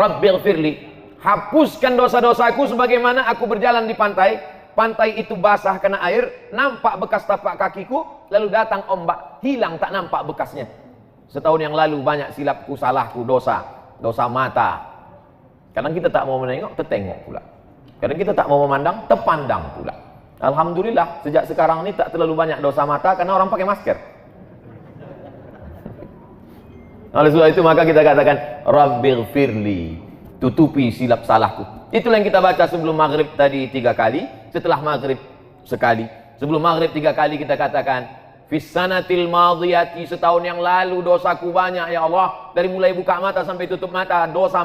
Rabbighfirli, hapuskan dosa-dosaku sebagaimana aku berjalan di pantai. Pantai itu basah karena air, nampak bekas tapak kakiku, lalu datang ombak, hilang tak nampak bekasnya. Setahun yang lalu banyak silapku, salahku, dosa mata. Kadang kita tak mau menengok, tertengok pula. Kadang kita tak mau memandang, terpandang pula. Alhamdulillah, sejak sekarang ini tak terlalu banyak dosa mata karena orang pakai masker. Oleh sebab itu maka kita katakan Rabbighfirli, tutupi silap salahku. Itulah yang kita baca sebelum maghrib tadi 3 kali, setelah maghrib sekali. Sebelum maghrib 3 kali kita katakan Fissanatil madhiyati, setahun yang lalu dosaku banyak ya Allah. Dari mulai buka mata sampai tutup mata, dosa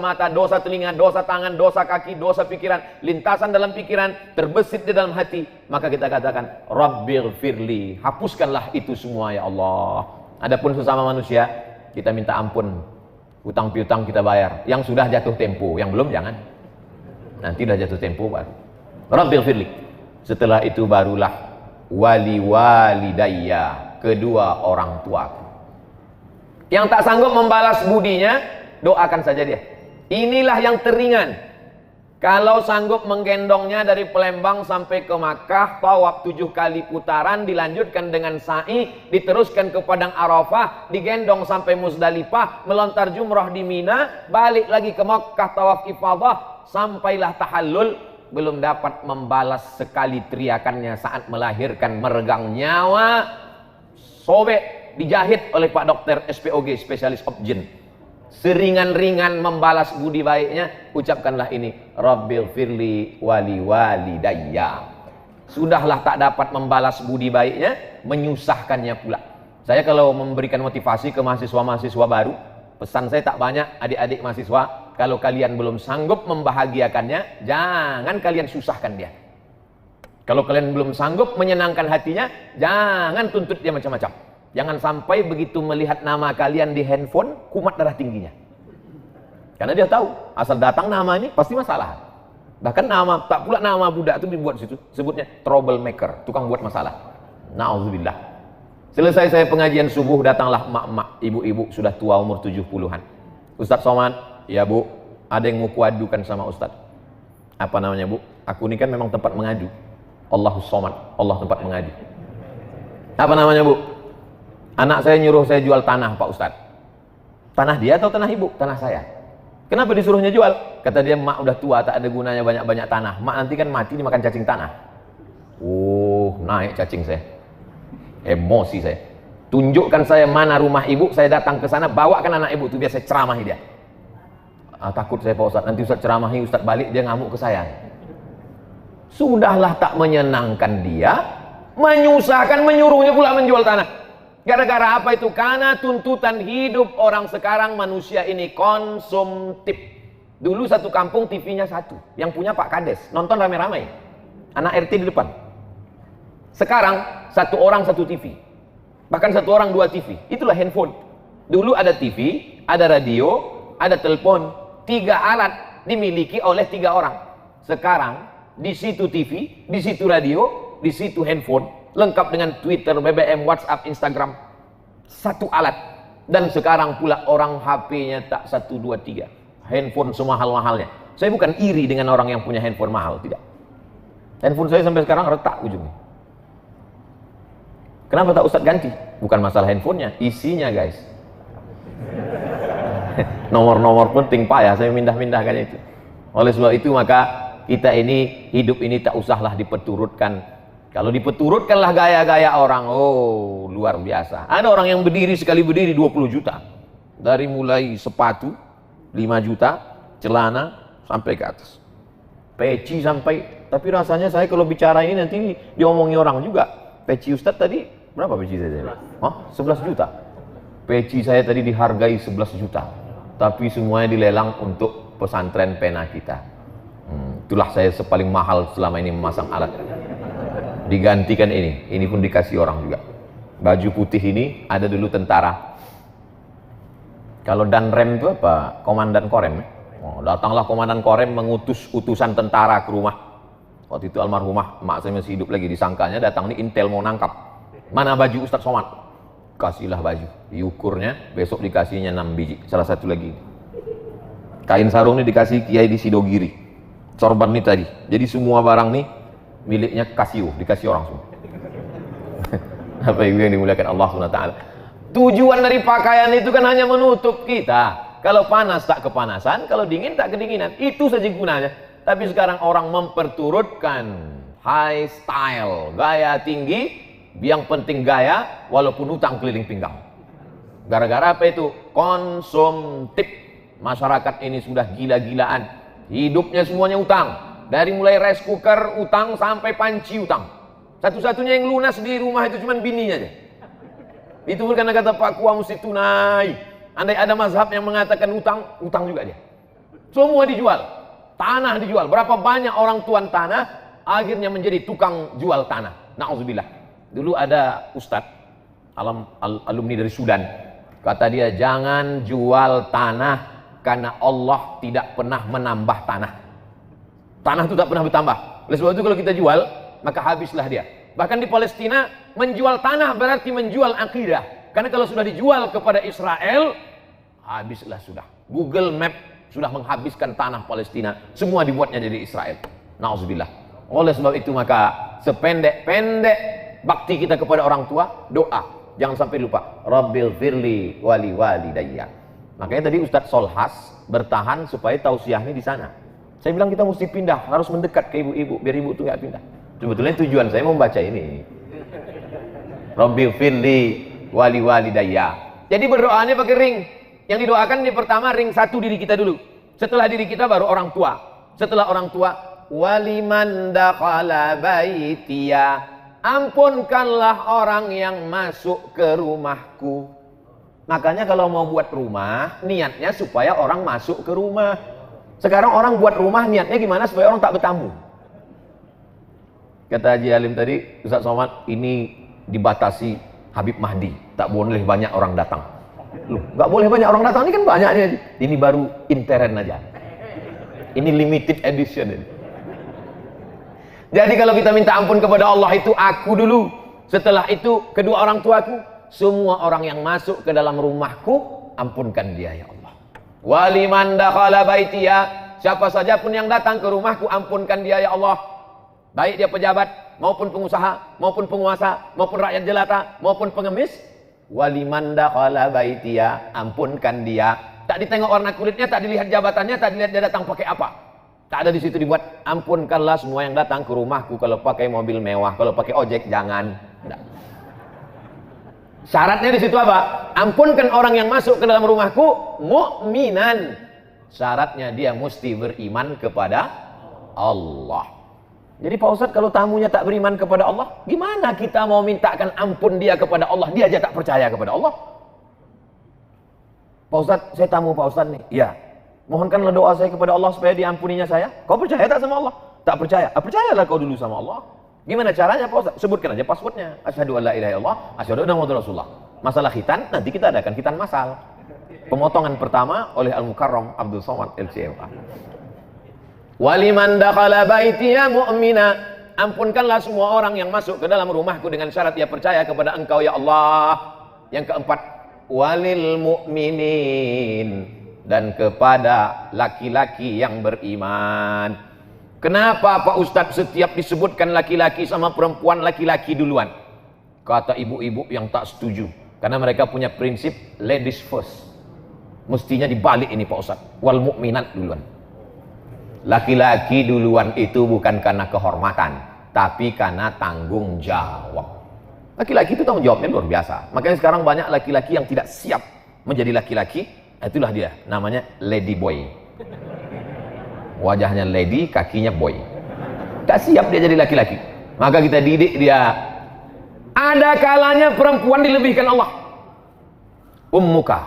telinga, dosa tangan, dosa kaki, dosa pikiran, lintasan dalam pikiran, terbesit di dalam hati. Maka kita katakan Rabbighfirli, hapuskanlah itu semua ya Allah. Adapun sesama manusia, kita minta ampun. Hutang piutang kita bayar. Yang sudah jatuh tempo, yang belum jangan. Nanti dah jatuh tempo baru. Rabbighfirli. Setelah itu barulah wali walidayya, kedua orang tuaku. Yang tak sanggup membalas budinya, doakan saja dia. Inilah yang teringan. Kalau sanggup menggendongnya dari Palembang sampai ke Makkah, tawaf 7 kali putaran, dilanjutkan dengan sa'i, diteruskan ke Padang Arafah, digendong sampai Muzdalifah, melontar jumrah di Mina, balik lagi ke Makkah, tawaf ifadah, sampailah tahallul, belum dapat membalas sekali teriakannya saat melahirkan, meregang nyawa, sobek, dijahit oleh Pak Dokter SPOG, spesialis objin. Seringan-ringan membalas budi baiknya, ucapkanlah ini, Rabbighfirli wali walidayya. Sudahlah tak dapat membalas budi baiknya, menyusahkannya pula. Saya kalau memberikan motivasi ke mahasiswa-mahasiswa baru, pesan saya tak banyak, adik-adik mahasiswa, kalau kalian belum sanggup membahagiakannya, jangan kalian susahkan dia. Kalau kalian belum sanggup menyenangkan hatinya, jangan tuntut dia macam-macam. Jangan sampai begitu melihat nama kalian di handphone, kumat darah tingginya. Karena dia tahu, asal datang nama ini pasti masalah. Bahkan nama, tak pula nama budak itu dibuat situ, sebutnya troublemaker, tukang buat masalah. Na'udzubillah. Selesai saya pengajian subuh, datanglah mak-mak, ibu-ibu sudah tua umur 70-an. Ustaz Somad, ya bu, ada yang mau kuadukan sama Ustaz. Apa namanya bu? Aku ini kan memang tempat mengadu. Allahus Somad, Allah tempat mengadu. Apa namanya bu? Anak saya nyuruh saya jual tanah Pak Ustaz. Tanah dia atau tanah ibu? Tanah saya. Kenapa disuruhnya jual? Kata dia, mak udah tua, tak ada gunanya banyak-banyak tanah. Mak nanti kan mati dimakan cacing tanah. Oh, naik cacing saya. Emosi saya. Tunjukkan saya mana rumah ibu, saya datang ke sana, bawakan anak ibu itu biar saya ceramahi dia. Takut saya Pak Ustaz, nanti Ustaz ceramahi, Ustaz balik dia ngamuk ke saya. Sudahlah tak menyenangkan dia, menyusahkan, menyuruhnya pula menjual tanah. Gara-gara apa itu? Karena tuntutan hidup orang sekarang, manusia ini konsumtif. Dulu satu kampung TV-nya satu, yang punya Pak Kades, nonton rame-rame, anak RT di depan. Sekarang satu orang satu TV, bahkan satu orang 2 TV. Itulah handphone. Dulu ada TV, ada radio, ada telepon, 3 alat dimiliki oleh 3 orang. Sekarang di situ TV, di situ radio, di situ handphone, lengkap dengan Twitter, BBM, WhatsApp, Instagram, satu alat. Dan sekarang pula orang HP-nya tak 1, 2, 3, handphone semua mahal-mahalnya. Saya bukan iri dengan orang yang punya handphone mahal, tidak. Handphone saya sampai sekarang retak ujungnya. Kenapa tak Ustaz ganti? Bukan masalah handphonenya, isinya guys. Nomor-nomor penting payah saya mindah-mindahkan itu. Oleh sebab itu maka kita ini, hidup ini tak usahlah dipeturutkan. Kalau dipeturutkanlah gaya-gaya orang, oh luar biasa. Ada orang yang berdiri, sekali berdiri 20 juta. Dari mulai sepatu 5 juta, celana sampai ke atas. Peci sampai, tapi rasanya saya kalau bicara ini nanti diomongi orang juga. Peci Ustadz tadi, berapa peci saya? 11 juta. Peci saya tadi dihargai 11 juta. Tapi semuanya dilelang untuk pesantren pena kita. Itulah saya paling mahal selama ini memasang alat. Digantikan ini pun dikasih orang juga. Baju putih ini ada dulu tentara. Kalau Danrem itu apa? Komandan Korem. Datanglah komandan Korem mengutus utusan tentara ke rumah. Waktu itu almarhumah mak saya masih hidup lagi, disangkanya datang nih intel mau nangkap. Mana baju Ustaz Somad? Kasihlah baju. Diukurnya, besok dikasihnya 6 biji. Salah satu lagi. Kain sarung ini dikasih Kiai di Sidogiri. Sorban ini tadi. Jadi semua barang nih miliknya Casio, dikasih orang semua. Apa ibu yang dimuliakan Allah SWT. Tujuan dari pakaian itu kan hanya menutup kita. Kalau panas tak kepanasan, kalau dingin tak kedinginan. Itu saja gunanya. Tapi sekarang orang memperturutkan high style, gaya tinggi, yang penting gaya, walaupun utang keliling pinggang. Gara-gara apa itu? Konsumtif. Masyarakat ini sudah gila-gilaan. Hidupnya semuanya utang. Dari mulai rice cooker utang sampai panci utang. Satu-satunya yang lunas di rumah itu cuma bininya aja. Itu karena kata Pak Kua mesti tunai. Andai ada mazhab yang mengatakan utang, utang juga dia. Semua dijual. Tanah dijual. Berapa banyak orang tuan tanah akhirnya menjadi tukang jual tanah. Na'udzubillah. Dulu ada ustadz alumni dari Sudan. Kata dia, jangan jual tanah karena Allah tidak pernah menambah tanah. Tanah itu tak pernah bertambah. Oleh sebab itu kalau kita jual, maka habislah dia. Bahkan di Palestina, menjual tanah berarti menjual akidah. Karena kalau sudah dijual kepada Israel, habislah sudah. Google Map sudah menghabiskan tanah Palestina. Semua dibuatnya dari Israel. Na'udzubillah. Oleh sebab itu maka sependek-pendek bakti kita kepada orang tua, doa. Jangan sampai lupa. Rabbil firli wali walidayya. Makanya tadi Ustadz Solhas bertahan supaya tausiahnya di sana. Saya bilang kita mesti pindah, harus mendekat ke ibu-ibu biar ibu itu nggak pindah. Sebetulnya tujuan saya membaca ini. Rabbil firli wali walidayya. Jadi berdoanya pakai ring. Yang didoakan ini pertama ring satu diri kita dulu. Setelah diri kita baru orang tua. Setelah orang tua, waliman dakhala baitiya. Ampunkanlah orang yang masuk ke rumahku. Makanya kalau mau buat rumah, niatnya supaya orang masuk ke rumah. Sekarang orang buat rumah niatnya gimana supaya orang tak bertamu. Kata Haji Alim tadi, Ustaz Somad, ini dibatasi Habib Mahdi. Tak boleh banyak orang datang. Loh, nggak boleh banyak orang datang, ini kan banyak nih. Ini baru intern aja. Ini limited edition. Jadi kalau kita minta ampun kepada Allah itu aku dulu. Setelah itu kedua orang tuaku. Semua orang yang masuk ke dalam rumahku, ampunkan dia ya Allah. Waliman dakhala baitiya. Siapa saja pun yang datang ke rumahku, ampunkan dia ya Allah. Baik dia pejabat, maupun pengusaha, maupun penguasa, maupun rakyat jelata, maupun pengemis. Waliman dakhala baitiya. Ampunkan dia. Tak ditengok warna kulitnya, tak dilihat jabatannya, tak dilihat dia datang pakai apa. Tak ada di situ dibuat. Ampunkanlah semua yang datang ke rumahku. Kalau pakai mobil mewah, kalau pakai ojek jangan. Tidak. Syaratnya di situ apa? Ampunkan orang yang masuk ke dalam rumahku mukminan. Syaratnya dia mesti beriman kepada Allah. Jadi Pak Ustadz kalau tamunya tak beriman kepada Allah, gimana kita mau mintakan ampun dia kepada Allah? Dia aja tak percaya kepada Allah. Pak Ustadz, saya tamu Pak Ustadz nih. Iya. Mohonkanlah doa saya kepada Allah supaya diampuninya saya. Kau percaya tak sama Allah? Tak percaya. Percayalah kau dulu sama Allah. Gimana caranya Pak Ustaz? Sebutkan aja passwordnya. Asyhadu an la ilaha illallah, asyhadu anna muhammadar rasulullah. Masalah khitan, nanti kita adakan khitan masal. Pemotongan pertama oleh Al-Mukarram Abdul Somad LCMA. Waliman dakhala baitiya mu'mina. Ampunkanlah semua orang yang masuk ke dalam rumahku dengan syarat dia percaya kepada Engkau ya Allah. Yang keempat, walil mu'minin. Dan kepada laki-laki yang beriman. Kenapa Pak Ustadz setiap disebutkan laki-laki sama perempuan, laki-laki duluan? Kata ibu-ibu yang tak setuju. Karena mereka punya prinsip ladies first. Mestinya dibalik ini Pak Ustadz. Wal mu'minat duluan. Laki-laki duluan itu bukan karena kehormatan. Tapi karena tanggung jawab. Laki-laki itu tanggung jawabnya luar biasa. Makanya sekarang banyak laki-laki yang tidak siap menjadi laki-laki. Itulah dia. Namanya lady boy. Wajahnya lady, kakinya boy. Tak siap dia jadi laki-laki. Maka kita didik dia. Ada kalanya perempuan dilebihkan Allah. Ummuka.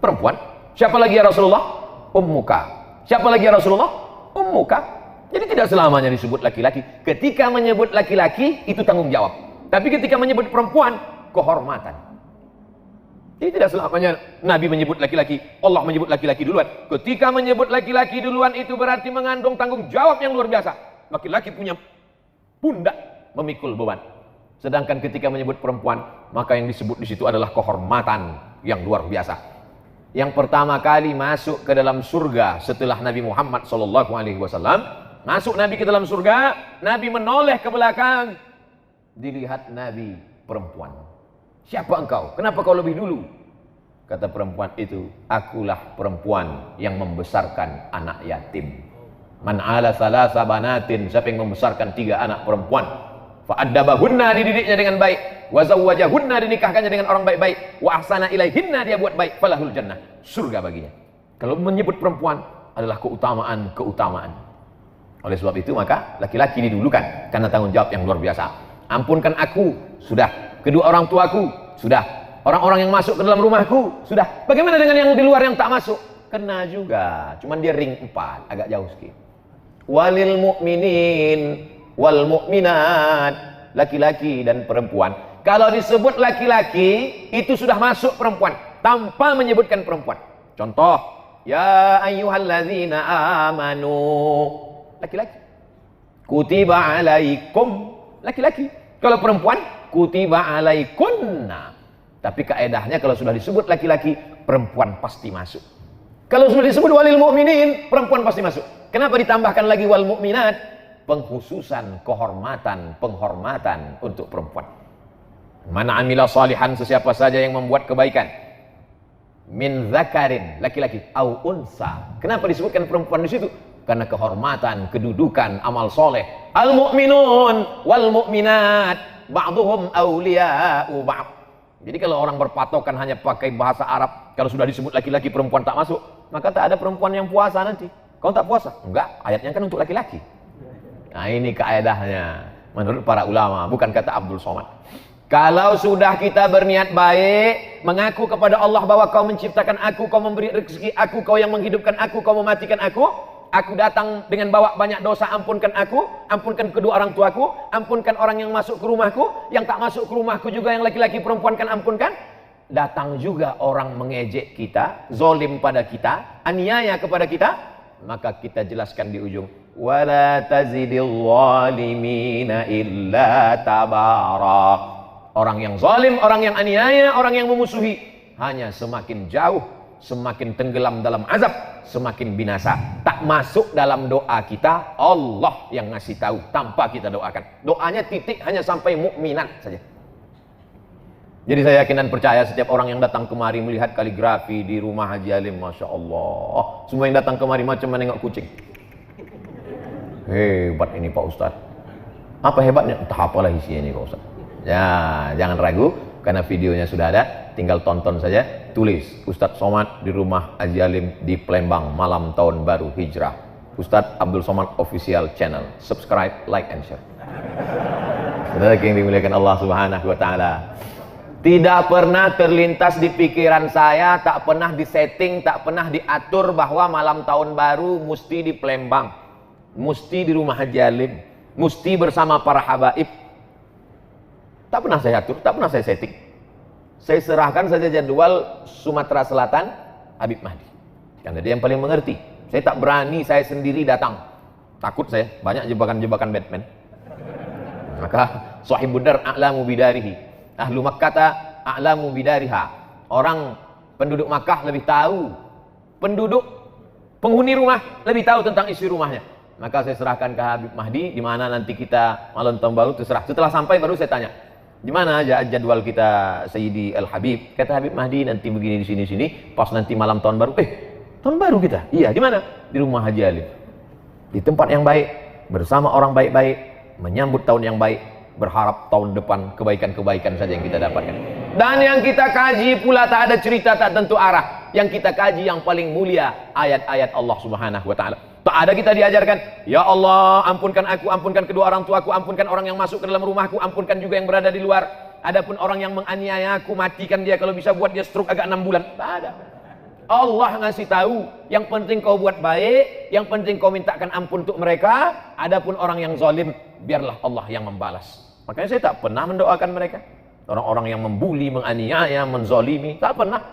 Perempuan. Siapa lagi ya Rasulullah? Ummuka. Siapa lagi ya Rasulullah? Ummuka. Jadi tidak selamanya disebut laki-laki. Ketika menyebut laki-laki, itu tanggung jawab. Tapi ketika menyebut perempuan, kehormatan. Jadi tidak selamanya Nabi menyebut laki-laki, Allah menyebut laki-laki duluan. Ketika menyebut laki-laki duluan itu berarti mengandung tanggung jawab yang luar biasa. Laki-laki punya pundak memikul beban. Sedangkan ketika menyebut perempuan, maka yang disebut di situ adalah kehormatan yang luar biasa. yang pertama kali masuk ke dalam surga setelah Nabi Muhammad SAW. Masuk Nabi ke dalam surga, Nabi menoleh ke belakang, dilihat Nabi perempuan. Siapa engkau? Kenapa kau lebih dulu? Kata perempuan itu, akulah perempuan yang membesarkan anak yatim. Man ala salasa banatin, siapa yang membesarkan 3 anak perempuan, fa'addabahunna, dididiknya dengan baik, wa zawwajahunna, dinikahkannya dengan orang baik-baik, wa ahsana ilaihinna, dia buat baik, falahul jannah, surga baginya. Kalau menyebut perempuan adalah keutamaan. Oleh sebab itu maka laki-laki didulukan karena tanggung jawab yang luar biasa. Ampunkan aku, sudah. Kedua orang tuaku, sudah. Orang-orang yang masuk ke dalam rumahku, sudah. Bagaimana dengan yang di luar yang tak masuk? Kena juga, cuman dia ring 4, agak jauh sedikit. Walil mu'minin wal mu'minat, laki-laki dan perempuan. Kalau disebut laki-laki, itu sudah masuk perempuan tanpa menyebutkan perempuan. Contoh, ya ayyuhalladzina amanu, laki-laki. Kutiba alaikum, laki-laki. Kalau perempuan, kutiba alaikunna. Tapi kaedahnya kalau sudah disebut laki-laki, perempuan pasti masuk. Kalau sudah disebut walil mu'minin, perempuan pasti masuk. Kenapa ditambahkan lagi wal mu'minat? Pengkhususan, kehormatan, penghormatan untuk perempuan. Man amila salihan, sesiapa saja yang membuat kebaikan, min zakarin, laki-laki, au unsa. Kenapa disebutkan perempuan di situ? Karena kehormatan, kedudukan, amal soleh. Al mu'minun wal mu'minat ba'duhum awliya'u ba'd. Jadi kalau orang berpatokan hanya pakai bahasa Arab, kalau sudah disebut laki-laki perempuan tak masuk, maka tak ada perempuan yang puasa nanti. Kau tak puasa? Enggak, ayatnya kan untuk laki-laki. Nah ini kaedahnya menurut para ulama, bukan kata Abdul Somad. Kalau sudah kita berniat baik, mengaku kepada Allah bahwa kau menciptakan aku, kau memberi rezeki aku, kau yang menghidupkan aku, kau mematikan aku datang dengan bawa banyak dosa, ampunkan aku, ampunkan kedua orang tuaku, ampunkan orang yang masuk ke rumahku, yang tak masuk ke rumahku juga, yang laki-laki perempuan kan ampunkan. Datang juga orang mengejek kita, zolim pada kita, aniaya kepada kita, maka kita jelaskan di ujung, wala tazidil zalimina illa tabara. Orang yang zalim, orang yang aniaya, orang yang memusuhi, hanya semakin jauh, semakin tenggelam dalam azab, semakin binasa. Tak masuk dalam doa kita, Allah yang ngasih tahu tanpa kita doakan. Doanya titik hanya sampai mukminat saja. Jadi saya yakin dan percaya setiap orang yang datang kemari melihat kaligrafi di rumah Haji Alim, Masya Allah, semua yang datang kemari macam menengok kucing. Hebat ini Pak Ustadz. Apa hebatnya? Entah apalah isinya ini Pak Ustadz. Ya, jangan ragu, karena videonya sudah ada, tinggal tonton saja. Tulis Ustadz Somad di rumah Haji Alim di Palembang malam tahun baru hijrah. Ustadz Abdul Somad official channel. Subscribe, like and share. Saudara yang dimuliakan Allah Subhanahu wa taala. Tidak pernah terlintas di pikiran saya, tak pernah disetting, tak pernah diatur bahwa malam tahun baru mesti di Palembang, mesti di rumah Haji Alim, mesti bersama para habaib. Tak pernah saya atur, tak pernah saya setting. Saya serahkan saja jadwal Sumatera Selatan Habib Mahdi, karena dia yang paling mengerti. Saya tak berani saya sendiri datang, takut saya banyak jebakan-jebakan Batman. Maka Sahibud Dar a'lamu bidarihi, ahlu Makkah a'lamu bidariha. Orang penduduk Makkah lebih tahu, penduduk penghuni rumah lebih tahu tentang isi rumahnya. Maka saya serahkan ke Habib Mahdi, di mana nanti kita malam tahun baru terserah. Setelah sampai baru saya tanya, di mana aja jadwal kita Sayyidi Al Habib? Kata Habib Mahdi nanti begini di sini. Pas nanti malam tahun baru, tahun baru kita? Iya, di mana? Di rumah Haji Alim. Di tempat yang baik, bersama orang baik-baik, menyambut tahun yang baik, berharap tahun depan kebaikan-kebaikan saja yang kita dapatkan. Dan yang kita kaji pula tak ada cerita, tak tentu arah. Yang kita kaji yang paling mulia ayat-ayat Allah Subhanahu wa taala. Tak ada kita diajarkan, ya Allah ampunkan aku, ampunkan kedua orang tuaku, ampunkan orang yang masuk ke dalam rumahku, ampunkan juga yang berada di luar. Adapun orang yang menganiaya aku, matikan dia, kalau bisa buat dia stroke agak 6 bulan. Tak ada. Allah ngasih tahu, yang penting kau buat baik, yang penting kau mintakan ampun untuk mereka. Adapun orang yang zalim, biarlah Allah yang membalas. Makanya saya tak pernah mendoakan mereka. Orang-orang yang membuli, menganiaya, menzalimi, tak pernah.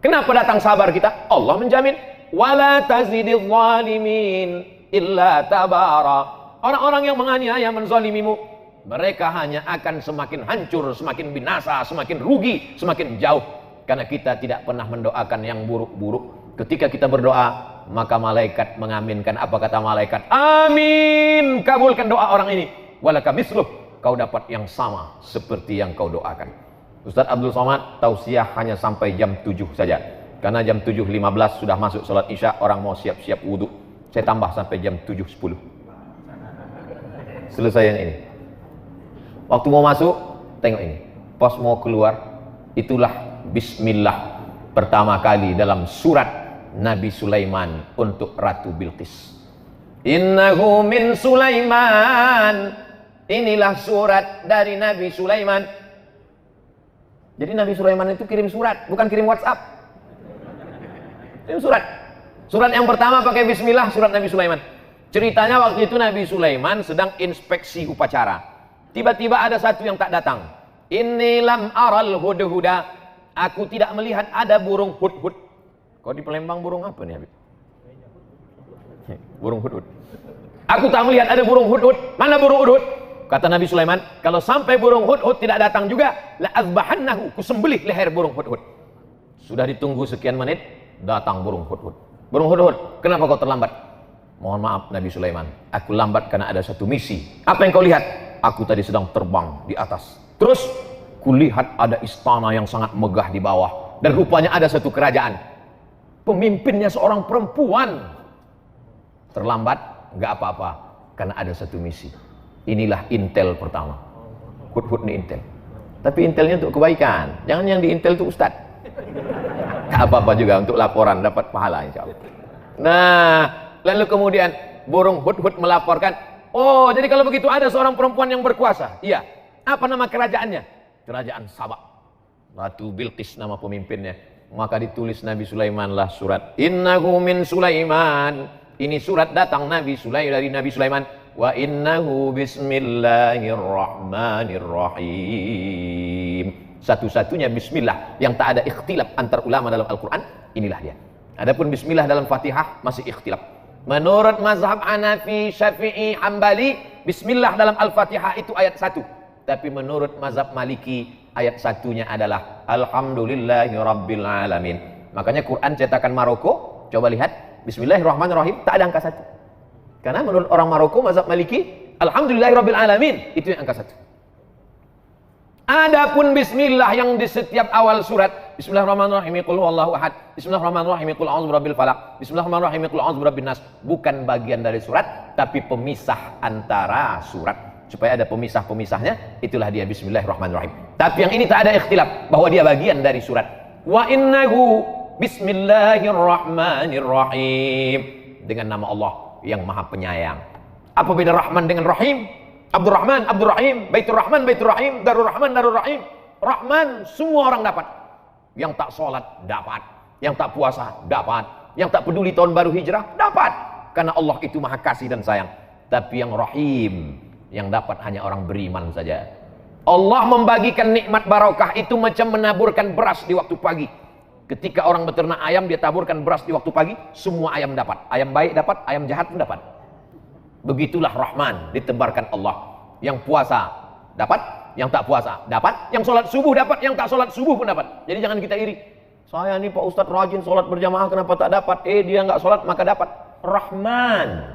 Kenapa datang sabar kita? Allah menjamin. Wala tazidil zalimin illa tabara. Orang-orang yang menganiaya, menzalimimu, mereka hanya akan semakin hancur, semakin binasa, semakin rugi, semakin jauh. Karena kita tidak pernah mendoakan yang buruk-buruk. Ketika kita berdoa, maka malaikat mengaminkan. Apa kata malaikat? Amin, kabulkan doa orang ini. Walaka misluh, kau dapat yang sama seperti yang kau doakan. Ustaz Abdul Somad tausiah hanya sampai jam 7 saja. Karena jam 7.15 sudah masuk sholat isya, orang mau siap-siap wudhu. Saya tambah sampai jam 7.10. Selesai yang ini. Waktu mau masuk, tengok ini. Pas mau keluar, itulah bismillah pertama kali dalam surat Nabi Sulaiman untuk Ratu Bilqis. Innahu min Sulaiman. Inilah surat dari Nabi Sulaiman. Jadi Nabi Sulaiman itu kirim surat, bukan kirim WhatsApp. Kirim surat. Surat yang pertama pakai bismillah, surat Nabi Sulaiman. Ceritanya waktu itu Nabi Sulaiman sedang inspeksi upacara. Tiba-tiba ada satu yang tak datang. Inni lam aral hudhuda. Aku tidak melihat ada burung hudhud. Kau di Palembang burung apa nih Habib? Burung hudhud. Aku tak melihat ada burung hudhud. Mana burung hudhud? Kata Nabi Sulaiman, kalau sampai burung hudhud tidak datang juga, la azbahannahu, kusembelih leher burung hudhud. Sudah ditunggu sekian menit, datang burung hudhud. Burung hudhud, kenapa kau terlambat? Mohon maaf Nabi Sulaiman, aku lambat karena ada satu misi. Apa yang kau lihat? Aku tadi sedang terbang di atas. Terus kulihat ada istana yang sangat megah di bawah. Dan rupanya ada satu kerajaan. Pemimpinnya seorang perempuan. Terlambat, nggak apa-apa. Karena ada satu misi. Inilah intel pertama. Hudhud ini intel. Tapi intelnya untuk kebaikan. Jangan yang di intel itu ustad. Nggak apa-apa juga untuk laporan, dapat pahala insya Allah. Nah, lalu kemudian burung hudhud melaporkan. Oh, jadi kalau begitu ada seorang perempuan yang berkuasa. Iya. Apa nama kerajaannya? Kerajaan Sabak. Ratu Bilqis nama pemimpinnya. Maka ditulis Nabi Sulaiman lah surat. Innahu min Sulaiman. Ini surat datang Nabi Sulaiman dari Nabi Sulaiman. Wa innahu bismillahirrahmanirrahim. Satu-satunya bismillah yang tak ada ikhtilaf antar ulama dalam Al-Quran. Inilah dia. Adapun bismillah dalam Fatihah masih ikhtilaf. Menurut mazhab Hanafi, Syafi'i, Hambali, bismillah dalam Al-Fatihah itu ayat 1. Tapi menurut mazhab Maliki, ayat satunya adalah Alhamdulillahi Rabbil Alamin. Makanya Quran cetakan Maroko, coba lihat, Bismillahirrahmanirrahim, tak ada angka 1. Karena menurut orang Maroko, mazhab Maliki, Alhamdulillahi Rabbil Alamin, itu yang angka 1. Adapun bismillah yang di setiap awal surat, Bismillahirrahmanirrahim, qul huwallahu ahad, Bismillahirrahmanirrahim, qul a'udzu birabbil falaq, Bismillahirrahmanirrahim, qul a'udzu birabbin nas, bukan bagian dari surat, tapi pemisah antara surat. Supaya ada pemisah-pemisahnya, itulah dia Bismillahirrahmanirrahim. Tapi yang ini tak ada ikhtilaf bahwa dia bagian dari surat. Wa innahu Bismillahirrahmanirrahim, dengan nama Allah yang Maha Penyayang. Apa beda Rahman dengan Rahim? Abdurrahman, Abdurrahim, Baitur Rahman, Baitur Rahim, Darur Rahman, Darur Rahim. Rahman semua orang dapat. Yang tak sholat dapat, yang tak puasa dapat, yang tak peduli tahun baru hijrah dapat. Karena Allah itu Maha Kasih dan Sayang. Tapi yang Rahim, yang dapat hanya orang beriman saja. Allah membagikan nikmat barokah itu macam menaburkan beras di waktu pagi. Ketika orang beternak ayam, dia taburkan beras di waktu pagi, semua ayam dapat. Ayam baik dapat, ayam jahat pun dapat. Begitulah Rahman ditebarkan Allah. Yang puasa dapat, yang tak puasa dapat, yang sholat subuh dapat, yang tak sholat subuh pun dapat. Jadi jangan kita iri. Saya ini Pak Ustadz rajin sholat berjamaah, kenapa tak dapat? Dia nggak sholat maka dapat. Rahman.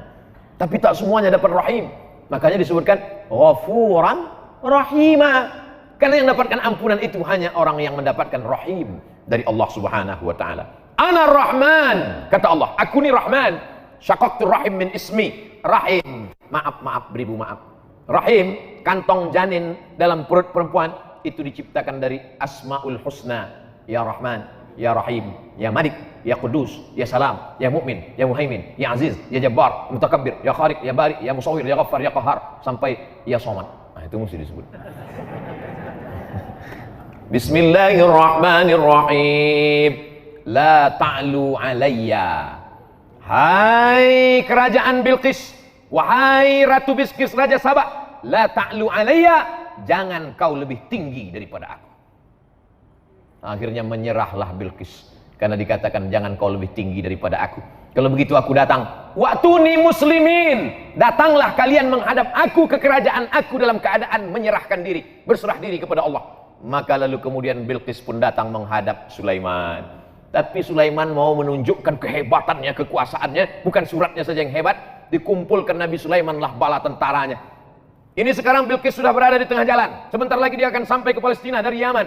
Tapi tak semuanya dapat Rahim. Makanya disebutkan Ghafuran Rahima. Karena yang mendapatkan ampunan itu hanya orang yang mendapatkan Rahim dari Allah Subhanahu wa taala. Ana Rahman, kata Allah, aku ni Rahman. Syaqaqtur rahim min ismi. Rahim, maaf beribu maaf. Rahim, kantong janin dalam perut perempuan itu diciptakan dari Asmaul Husna. Ya Rahman, Ya Rahim, Ya Malik, Ya Qudus, Ya Salam, Ya Mu'min, Ya Muhaimin, Ya Aziz, Ya Jabbar, Mutakabbir, Ya Khaliq, Ya Bari, Ya Musawwir, Ya Ghaffar, Ya Qahhar, sampai Ya Somad. Nah, itu mesti disebut. Bismillahirrahmanirrahim. La ta'lu alayya. Hai kerajaan Bilqis, wahai Ratu Bilqis, Raja Sabak, la ta'lu alayya, jangan kau lebih tinggi daripada aku. Akhirnya menyerahlah Bilqis karena dikatakan jangan kau lebih tinggi daripada aku. Kalau begitu aku datang. Wa'tuni muslimin, datanglah kalian menghadap aku ke kerajaan aku dalam keadaan menyerahkan diri, berserah diri kepada Allah. Maka lalu kemudian Bilqis pun datang menghadap Sulaiman. Tapi Sulaiman mau menunjukkan kehebatannya, kekuasaannya. Bukan suratnya saja yang hebat, dikumpulkan Nabi Sulaiman lah bala tentaranya. Ini sekarang Bilqis sudah berada di tengah jalan. Sebentar lagi dia akan sampai ke Palestina dari Yaman.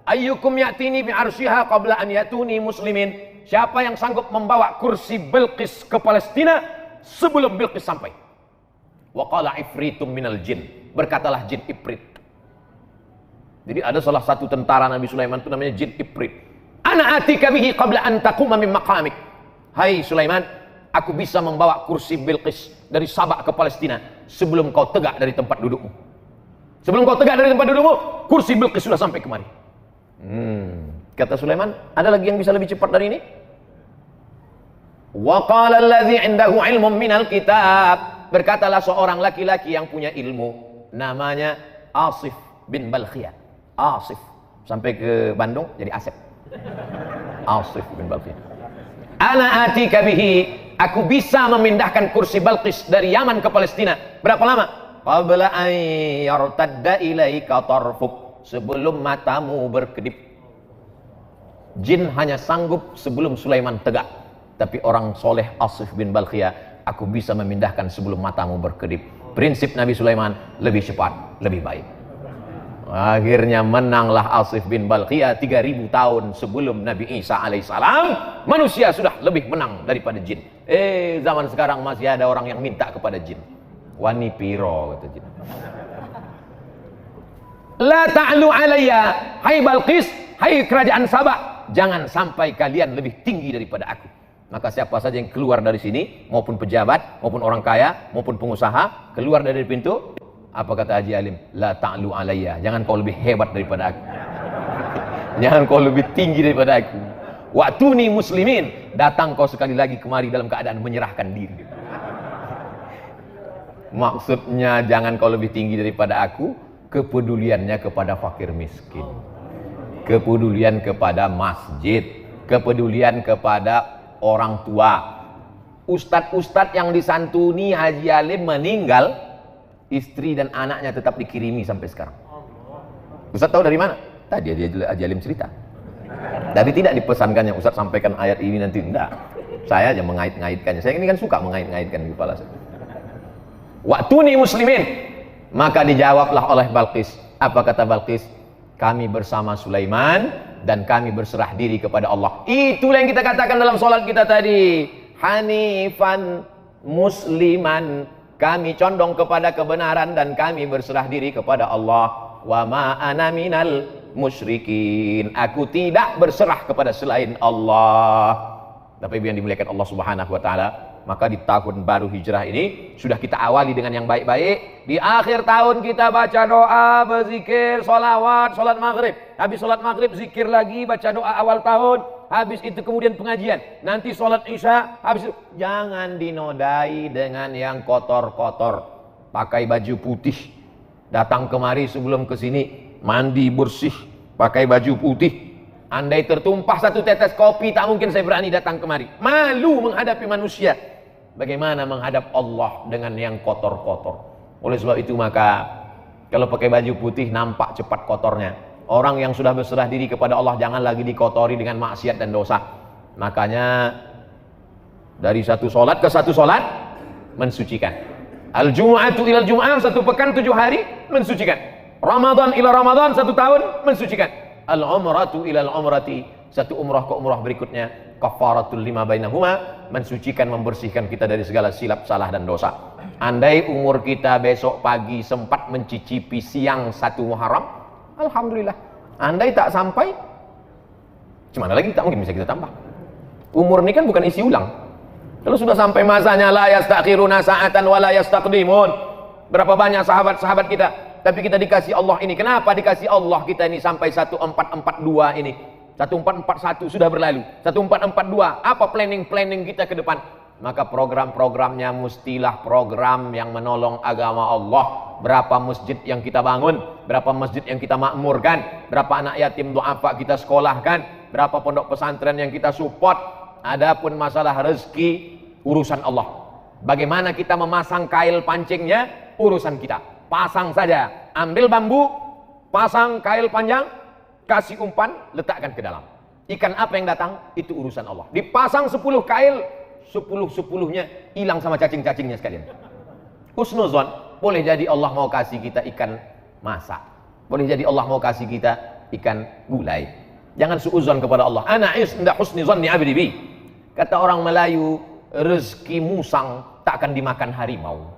Ayyukum ya'tini bi'arsyiha qabla an yatuni muslimin. Siapa yang sanggup membawa kursi Bilqis ke Palestina sebelum Bilqis sampai? Wa qala ifritum minal jin. Berkatalah jin Ifrit. Jadi ada salah satu tentara Nabi Sulaiman itu namanya jin Ifrit. Ana atika bihi qabla an taquma min maqamik. Hai Sulaiman, aku bisa membawa kursi Bilqis dari Sabak ke Palestina sebelum kau tegak dari tempat dudukmu. Sebelum kau tegak dari tempat dudukmu, kursi Bilqis sudah sampai kemari. Kata Sulaiman, ada lagi yang bisa lebih cepat dari ini? Wa qala allazi 'indahu 'ilmun minal kitab. Berkatalah seorang laki-laki yang punya ilmu, namanya Asif bin Balkhiyah. Asif sampai ke Bandung jadi Asep. Asif bin Balkhiyah. Ana atika bihi, aku bisa memindahkan kursi Balqis dari Yaman ke Palestina. Berapa lama? Qabla an yartadda ilaika tarfuk, sebelum matamu berkedip. Jin hanya sanggup sebelum Sulaiman tegak. Tapi orang soleh Asif bin Balkhiyah, aku bisa memindahkan sebelum matamu berkedip. Prinsip Nabi Sulaiman lebih cepat, lebih baik. Akhirnya menanglah Asif bin Balkhiyah 3000 tahun sebelum Nabi Isa alaihissalam. Manusia sudah lebih menang daripada jin. Zaman sekarang masih ada orang yang minta kepada jin. Wani piro kata jin. La ta'lu alayya, hai Balqis, hai kerajaan Sabak, jangan sampai kalian lebih tinggi daripada aku. Maka siapa saja yang keluar dari sini, maupun pejabat, maupun orang kaya, maupun pengusaha, keluar dari pintu, apa kata Haji Alim? La ta'lu alayya, jangan kau lebih hebat daripada aku. Jangan kau lebih tinggi daripada aku. Wa'tuni muslimin, datang kau sekali lagi kemari dalam keadaan menyerahkan diri. Maksudnya jangan kau lebih tinggi daripada aku, kepeduliannya kepada fakir miskin, kepedulian kepada masjid, kepedulian kepada orang tua. Ustadz-ustadz yang disantuni Haji Alim meninggal, istri dan anaknya tetap dikirimi sampai sekarang. Ustadz tahu dari mana? Tadi Haji Alim cerita. Tapi tidak dipesankannya Ustadz sampaikan ayat ini nanti, enggak. Saya aja mengait-ngaitkannya. Saya ini kan suka mengait-ngaitkan di kepala saya. Wa'tuni muslimin. Maka dijawablah oleh Balqis. Apa kata Balqis? Kami bersama Sulaiman dan kami berserah diri kepada Allah. Itulah yang kita katakan dalam sholat kita tadi. Hanifan musliman. Kami condong kepada kebenaran dan kami berserah diri kepada Allah. Wa ma ana minal musyrikin. Aku tidak berserah kepada selain Allah. Tapi yang dimuliakan Allah Subhanahu wa taala, maka di tahun baru hijrah ini sudah kita awali dengan yang baik-baik. Di akhir tahun kita baca doa, berzikir, sholawat, sholat maghrib. Habis sholat maghrib zikir lagi, baca doa awal tahun. Habis itu kemudian pengajian. Nanti sholat isya. Habis itu jangan dinodai dengan yang kotor-kotor. Pakai baju putih. Datang kemari sebelum kesini mandi bersih. Pakai baju putih. Andai tertumpah satu tetes kopi, tak mungkin saya berani datang kemari. Malu menghadapi manusia. Bagaimana menghadap Allah dengan yang kotor-kotor. Oleh sebab itu maka kalau pakai baju putih nampak cepat kotornya. Orang yang sudah berserah diri kepada Allah jangan lagi dikotori dengan maksiat dan dosa. Makanya dari satu solat ke satu solat mensucikan. Al-Jum'atu ilal Jum'ah, satu pekan 7 hari mensucikan. Ramadan ila Ramadan, 1 tahun mensucikan. Al-Umratu ilal Umrati, satu umrah ke umrah berikutnya. Kafaratul lima bainahuma, mensucikan, membersihkan kita dari segala silap, salah dan dosa. Andai umur kita besok pagi sempat mencicipi siang 1 Muharram, alhamdulillah. Andai tak sampai, gimana lagi, tak mungkin bisa kita tambah. Umur ini kan bukan isi ulang. Kalau sudah sampai masanya la yastakhiruna sa'atan wa la yastaqdimun. Berapa banyak sahabat-sahabat kita, tapi kita dikasih Allah ini. Kenapa dikasih Allah kita ini sampai 1442 ini? 1441 sudah berlalu. 1442, apa planning kita ke depan? Maka program-programnya mestilah program yang menolong agama Allah. Berapa masjid yang kita bangun, berapa masjid yang kita makmurkan, berapa anak yatim du'afa kita sekolahkan, berapa pondok pesantren yang kita support. Adapun masalah rezeki, urusan Allah. Bagaimana kita memasang kail pancingnya, urusan kita. Pasang saja, ambil bambu, pasang kail panjang, kasih umpan, letakkan ke dalam. Ikan apa yang datang, itu urusan Allah. Dipasang 10 kail, 10-10-nya hilang sama cacing-cacingnya sekalian. Husnuzon, boleh jadi Allah mau kasih kita ikan masak. Boleh jadi Allah mau kasih kita ikan gulai. Jangan suuzon kepada Allah. Ana inda husni zanni abdi bi. Kata orang Melayu, rezeki musang tak akan dimakan harimau.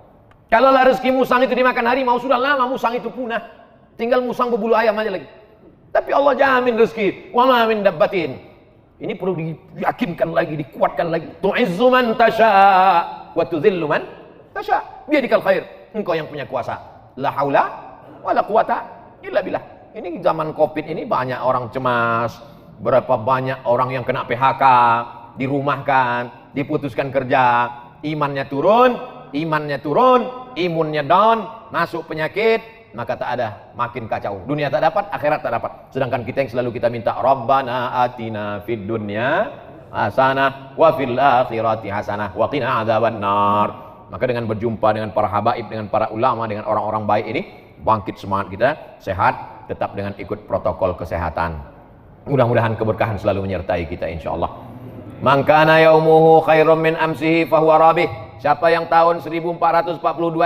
Kalau rezeki musang itu dimakan harimau, sudah lama musang itu punah. Tinggal musang berbulu ayam aja lagi. Tapi Allah jamin rezeki. Wa ma min dabbatin. Ini perlu diyakinkan lagi, dikuatkan lagi. Tu'izzu man tasha wa tudhillu man tasha. Biadikal khair. Engkau yang punya kuasa. La haula wala quwata illa billah. Ini zaman Covid ini banyak orang cemas. Berapa banyak orang yang kena PHK, dirumahkan, diputuskan kerja, imannya turun, imunnya down, masuk penyakit, maka tak ada, makin kacau. Dunia tak dapat, akhirat tak dapat. Sedangkan kita yang selalu kita minta, Rabbana atina fid dunya hasanah wa fil akhirati hasanah wa qina adzabannar. Maka dengan berjumpa dengan para habaib, dengan para ulama, dengan orang-orang baik ini, bangkit semangat kita, sehat, tetap dengan ikut protokol kesehatan. Mudah-mudahan keberkahan selalu menyertai kita insyaallah. Man kana yaumuhu khairum min amsihi fahuwa rabih. Siapa yang tahun 1442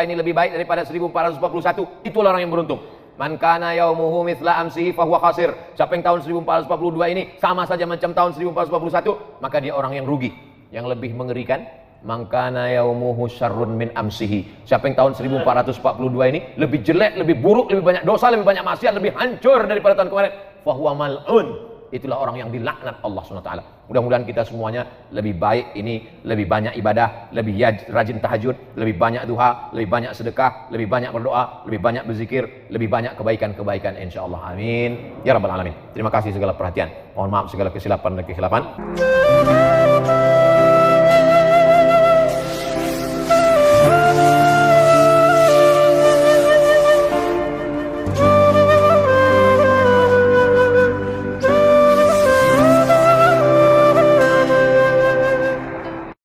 ini lebih baik daripada 1441, itulah orang yang beruntung. Man kana yaumuhu mithla amsihi fahuwa khasir. Siapa yang tahun 1442 ini sama saja macam tahun 1441, maka dia orang yang rugi. Yang lebih mengerikan, man kana yaumuhu syarrun min amsihi. Siapa yang tahun 1442 ini lebih jelek, lebih buruk, lebih banyak dosa, lebih banyak maksiat, lebih hancur daripada tahun kemarin, fahuwa mal'un. Itulah orang yang dilaknat Allah SWT. Mudah-mudahan kita semuanya lebih baik ini, lebih banyak ibadah, lebih rajin tahajud, lebih banyak duha, lebih banyak sedekah, lebih banyak berdoa, lebih banyak berzikir, lebih banyak kebaikan-kebaikan insyaallah. Amin ya rabbal alamin. Terima kasih segala perhatian. Mohon maaf segala kesilapan dan kekhilapan.